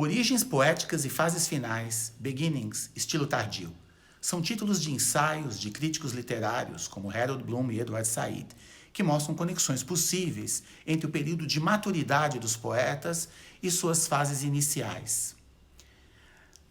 Origens poéticas e fases finais, Beginnings, estilo tardio, são títulos de ensaios de críticos literários como Harold Bloom e Edward Said, que mostram conexões possíveis entre o período de maturidade dos poetas e suas fases iniciais.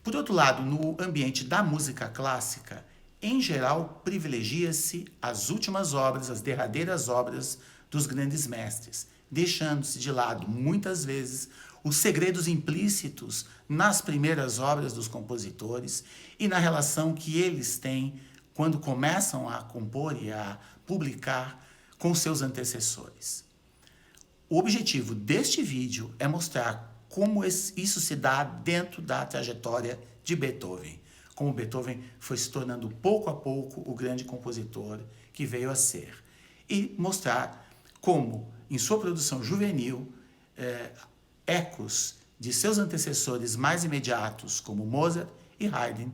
Por outro lado, no ambiente da música clássica, em geral, privilegia-se as últimas obras, as derradeiras obras dos grandes mestres, deixando-se de lado, muitas vezes, os segredos implícitos nas primeiras obras dos compositores e na relação que eles têm quando começam a compor e a publicar com seus antecessores. O objetivo deste vídeo é mostrar como isso se dá dentro da trajetória de Beethoven, como Beethoven foi se tornando pouco a pouco o grande compositor que veio a ser, e mostrar como, em sua produção juvenil, ecos de seus antecessores mais imediatos, como Mozart e Haydn,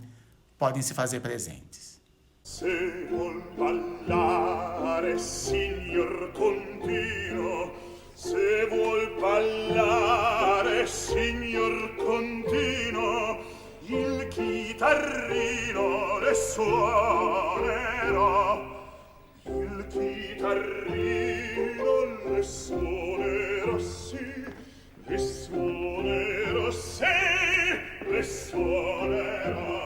podem se fazer presentes. Se vuol ballare, signor Contino, se vuol ballare, signor Contino, il chitarrino le suonerà, il chitarrino le suonerà, sì, le suonerà, sì, le suonerà.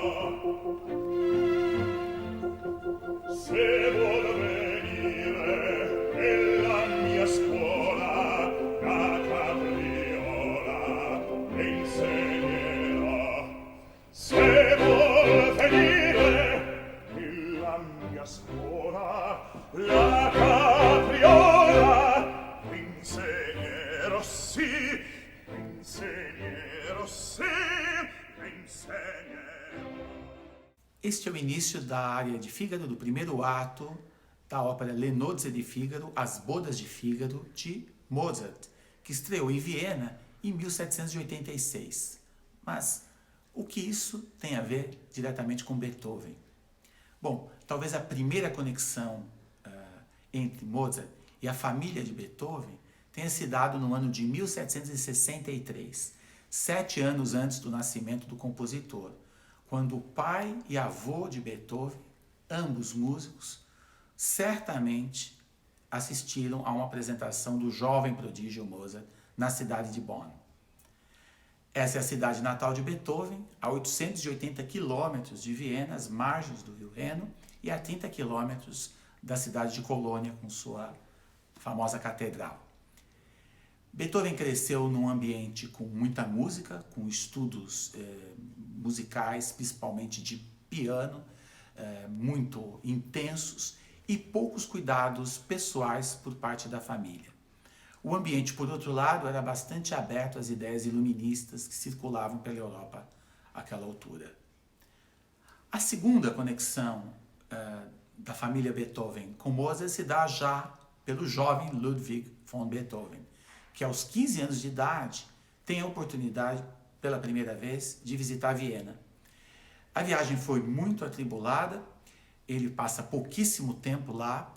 Se vuol venire nella mia scuola la capriola le insegnerà. Se vuol venire nella mia scuola la capriola le insegnerò, sì, le insegnerò, sì, le insegnerò. Este é o início da área de Fígaro, do primeiro ato da ópera Le Nozze di Figaro, As Bodas de Fígaro, de Mozart, que estreou em Viena em 1786. Mas o que isso tem a ver diretamente com Beethoven? Bom, talvez a primeira conexão entre Mozart e a família de Beethoven tenha se dado no ano de 1763, 7 anos antes do nascimento do compositor, quando o pai e avô de Beethoven, ambos músicos, certamente assistiram a uma apresentação do jovem prodígio Mozart na cidade de Bonn. Essa é a cidade natal de Beethoven, a 880 quilômetros de Viena, às margens do rio Reno, e a 30 quilômetros da cidade de Colônia, com sua famosa catedral. Beethoven cresceu num ambiente com muita música, com estudos musicais, principalmente de piano, muito intensos, e poucos cuidados pessoais por parte da família. O ambiente, por outro lado, era bastante aberto às ideias iluministas que circulavam pela Europa àquela altura. A segunda conexão da família Beethoven com Mozart se dá já pelo jovem Ludwig von Beethoven, que aos 15 anos de idade tem a oportunidade, pela primeira vez, de visitar Viena. A viagem foi muito atribulada, ele passa pouquíssimo tempo lá,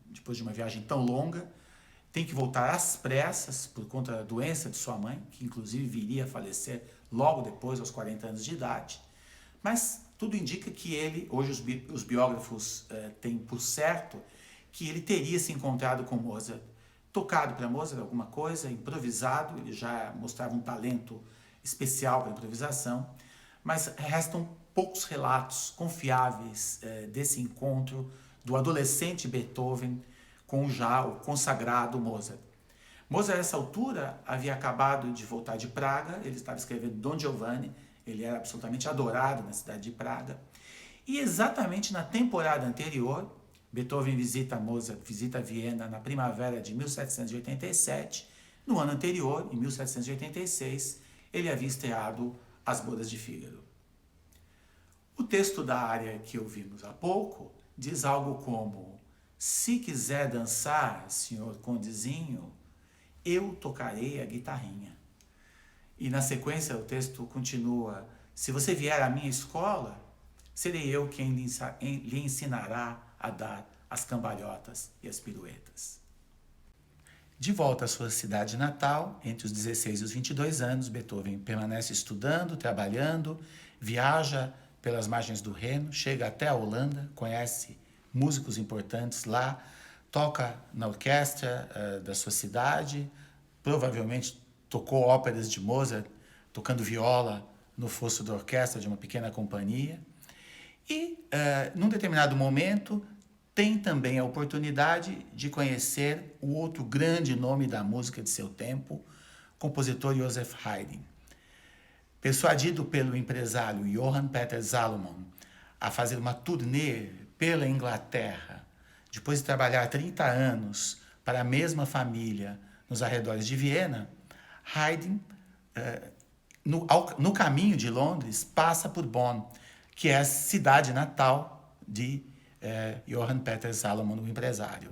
depois de uma viagem tão longa, tem que voltar às pressas por conta da doença de sua mãe, que inclusive viria a falecer logo depois, aos 40 anos de idade, mas tudo indica que ele, hoje os biógrafos têm por certo, que ele teria se encontrado com Mozart, tocado para Mozart alguma coisa, improvisado, ele já mostrava um talento especial para improvisação, mas restam poucos relatos confiáveis desse encontro do adolescente Beethoven com já o consagrado Mozart. Mozart, a essa altura, havia acabado de voltar de Praga, ele estava escrevendo Don Giovanni, ele era absolutamente adorado na cidade de Praga, e exatamente na temporada anterior, Beethoven visita Viena na primavera de 1787. No ano anterior, em 1786, ele havia estreado As Bodas de Fígaro. O texto da área que ouvimos há pouco diz algo como: se quiser dançar, senhor condezinho, eu tocarei a guitarrinha. E na sequência o texto continua: se você vier à minha escola, serei eu quem lhe ensinará a dar as cambalhotas e as piruetas. De volta à sua cidade natal, entre os 16 e os 22 anos, Beethoven permanece estudando, trabalhando, viaja pelas margens do Reno, chega até a Holanda, conhece músicos importantes lá, toca na orquestra da sua cidade, provavelmente tocou óperas de Mozart, tocando viola no fosso da orquestra de uma pequena companhia. E, num determinado momento, tem também a oportunidade de conhecer o outro grande nome da música de seu tempo, compositor Joseph Haydn. Persuadido pelo empresário Johann Peter Salomon a fazer uma turnê pela Inglaterra, depois de trabalhar 30 anos para a mesma família nos arredores de Viena, Haydn, no caminho de Londres, passa por Bonn, que é a cidade natal de Johann Peter Salomon, o empresário.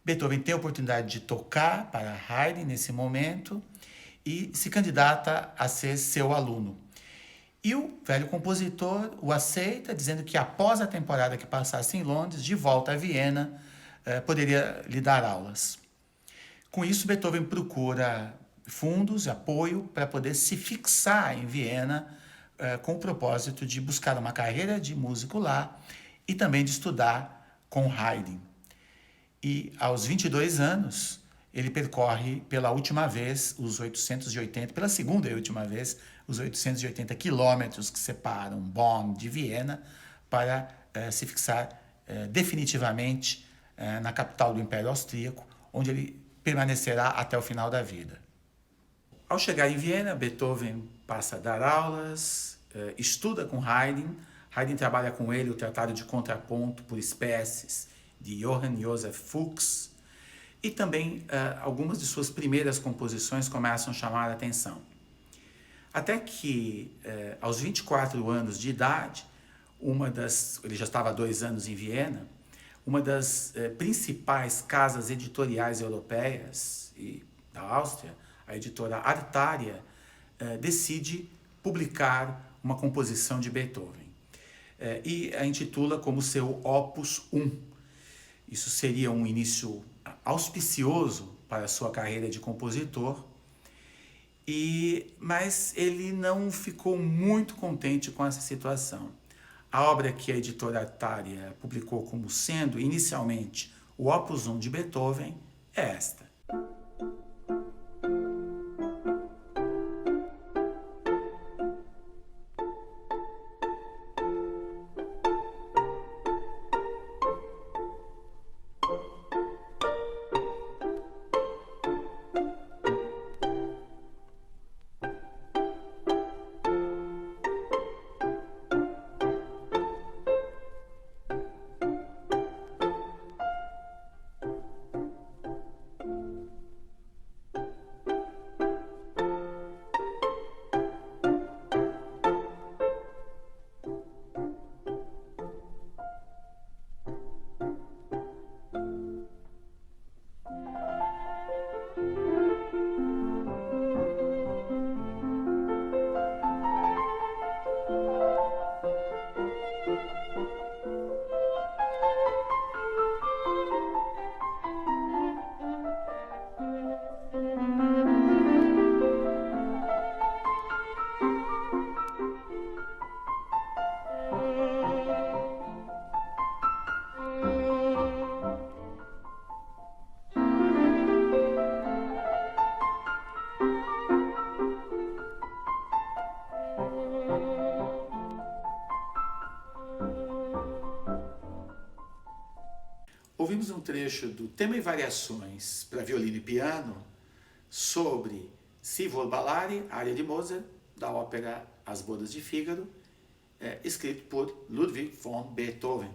Beethoven tem a oportunidade de tocar para Haydn nesse momento e se candidata a ser seu aluno. E o velho compositor o aceita, dizendo que após a temporada que passasse em Londres, de volta a Viena, poderia lhe dar aulas. Com isso, Beethoven procura fundos, apoio, para poder se fixar em Viena, com o propósito de buscar uma carreira de músico lá e também de estudar com Haydn. E aos 22 anos, ele percorre pela última vez pela segunda e última vez, os 880 quilômetros que separam Bonn de Viena para se fixar definitivamente na capital do Império Austríaco, onde ele permanecerá até o final da vida. Ao chegar em Viena, Beethoven passa a dar aulas, estuda com Haydn. Haydn trabalha com ele o Tratado de Contraponto por Espécies, de Johann Joseph Fuchs, e também algumas de suas primeiras composições começam a chamar a atenção. Até que, aos 24 anos de idade, ele já estava há 2 anos em Viena, uma das principais casas editoriais europeias e da Áustria, a editora Artaria, decide publicar uma composição de Beethoven e a intitula como seu Opus 1. Isso seria um início auspicioso para a sua carreira de compositor, mas ele não ficou muito contente com essa situação. A obra que a editora Artaria publicou como sendo inicialmente o Opus 1 de Beethoven é esta. Ouvimos um trecho do Tema e Variações para violino e piano sobre Si vol ballare, área de Mozart, da ópera As Bodas de Fígaro, escrito por Ludwig von Beethoven,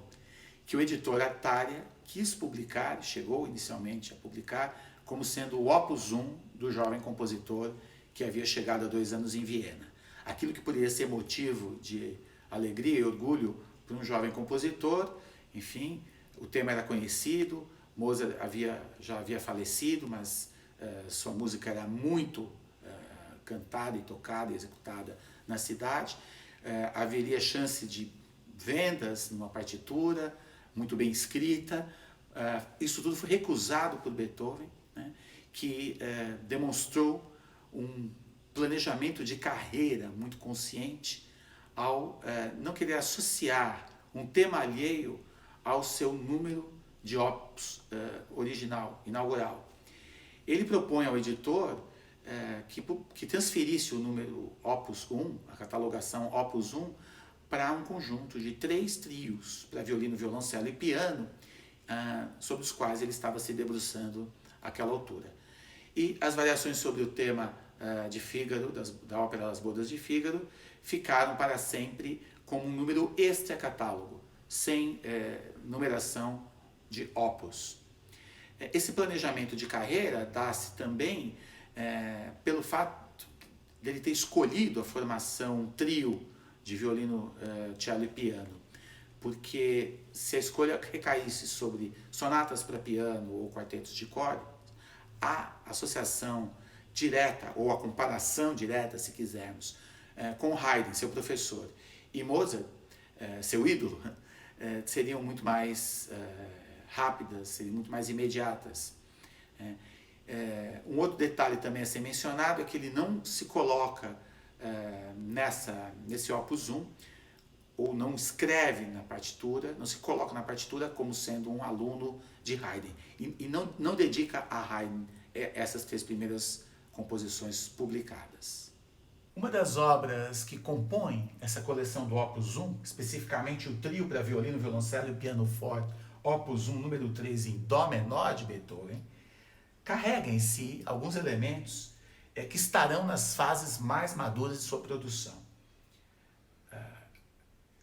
que o editor Artaria quis publicar, chegou inicialmente a publicar, como sendo o Opus 1 do jovem compositor que havia chegado há 2 anos em Viena. Aquilo que poderia ser motivo de alegria e orgulho para um jovem compositor, enfim, o tema era conhecido, Mozart já havia falecido, mas sua música era muito cantada e tocada e executada na cidade. Haveria chance de vendas numa partitura, muito bem escrita. Isso tudo foi recusado por Beethoven, né? que demonstrou um planejamento de carreira muito consciente ao não querer associar um tema alheio ao seu número de opus original, inaugural. Ele propõe ao editor que transferisse o número opus 1, a catalogação opus 1, para um conjunto de 3 trios para violino, violoncelo e piano, sobre os quais ele estava se debruçando àquela altura. E as variações sobre o tema de Fígaro, da ópera As Bodas de Fígaro, ficaram para sempre como um número extra-catálogo, sem numeração de opus. Esse planejamento de carreira dá-se também pelo fato dele ter escolhido a formação trio de violino, cello e piano, porque se a escolha recaísse sobre sonatas para piano ou quartetos de cordas, a associação direta, ou a comparação direta, se quisermos, com Haydn, seu professor, e Mozart, seu ídolo, seriam muito mais rápidas, seriam muito mais imediatas. Um outro detalhe também a ser mencionado é que ele não se coloca nesse opus 1, ou não escreve na partitura, não se coloca na partitura como sendo um aluno de Haydn, e não dedica a Haydn essas 3 primeiras composições publicadas. Uma das obras que compõem essa coleção do opus 1, especificamente o trio para violino, violoncelo e piano forte, opus 1, número 3, em dó menor de Beethoven, carrega em si alguns elementos que estarão nas fases mais maduras de sua produção.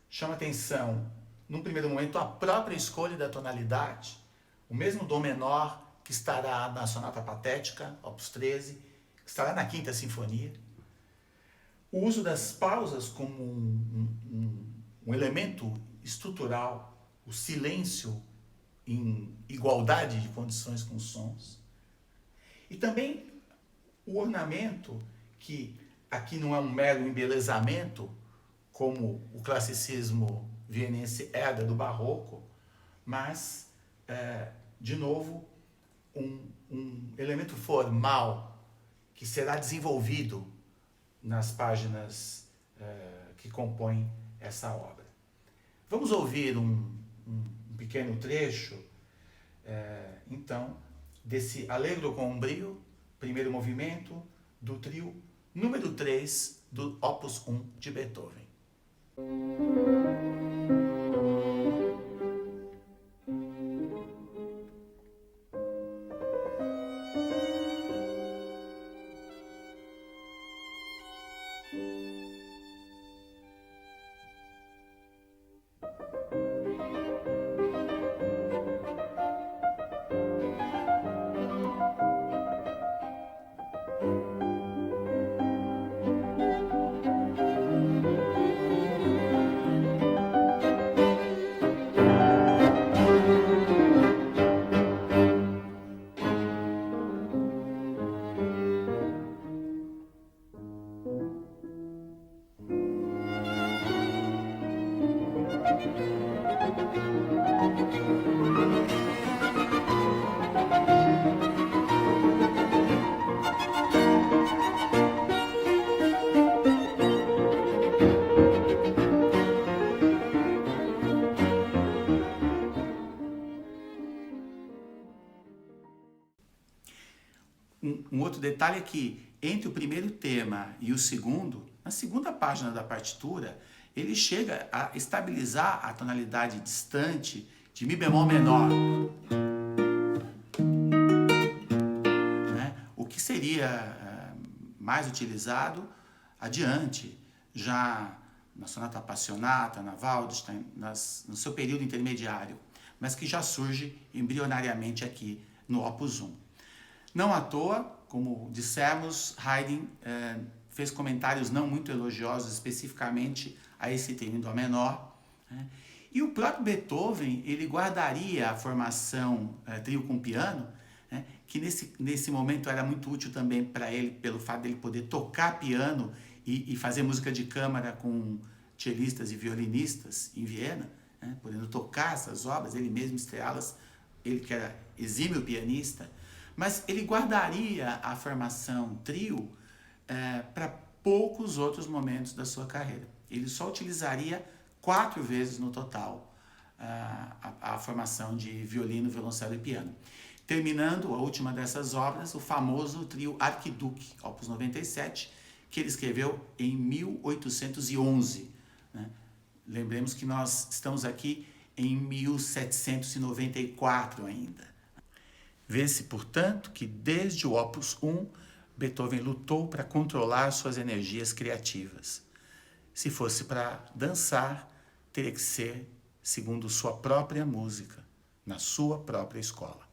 Chama atenção, num primeiro momento, a própria escolha da tonalidade, o mesmo dom menor que estará na Sonata Patética, opus 13, que estará na Quinta Sinfonia. O uso das pausas como um elemento estrutural, o silêncio em igualdade de condições com os sons. E também o ornamento, que aqui não é um mero embelezamento, como o classicismo vienense herda do barroco, mas, de novo, um elemento formal que será desenvolvido nas páginas que compõem essa obra. Vamos ouvir um pequeno trecho, então, desse Allegro com brio, primeiro movimento do trio número 3 do opus 1 de Beethoven. Um outro detalhe é que, entre o primeiro tema e o segundo, na segunda página da partitura, ele chega a estabilizar a tonalidade distante de Mi bemol menor, né? O que seria mais utilizado adiante, já na Sonata Appassionata, na Waldstein, no seu período intermediário, mas que já surge embrionariamente aqui no Opus 1. Não à toa, como dissemos, Haydn fez comentários não muito elogiosos especificamente a esse tema em dó menor, né? E o próprio Beethoven, ele guardaria a formação trio com piano, né? Que nesse momento era muito útil também para ele, pelo fato de ele poder tocar piano e fazer música de câmara com cellistas e violinistas em Viena, né? Podendo tocar essas obras, ele mesmo estreá-las, ele que era exímio pianista. Mas ele guardaria a formação trio para poucos outros momentos da sua carreira. Ele só utilizaria 4 vezes no total a formação de violino, violoncelo e piano. Terminando a última dessas obras, o famoso trio Arquiduque, opus 97, que ele escreveu em 1811. Né? Lembremos que nós estamos aqui em 1794 ainda. Vê-se, portanto, que desde o opus 1, Beethoven lutou para controlar suas energias criativas. Se fosse para dançar, teria que ser segundo sua própria música, na sua própria escola.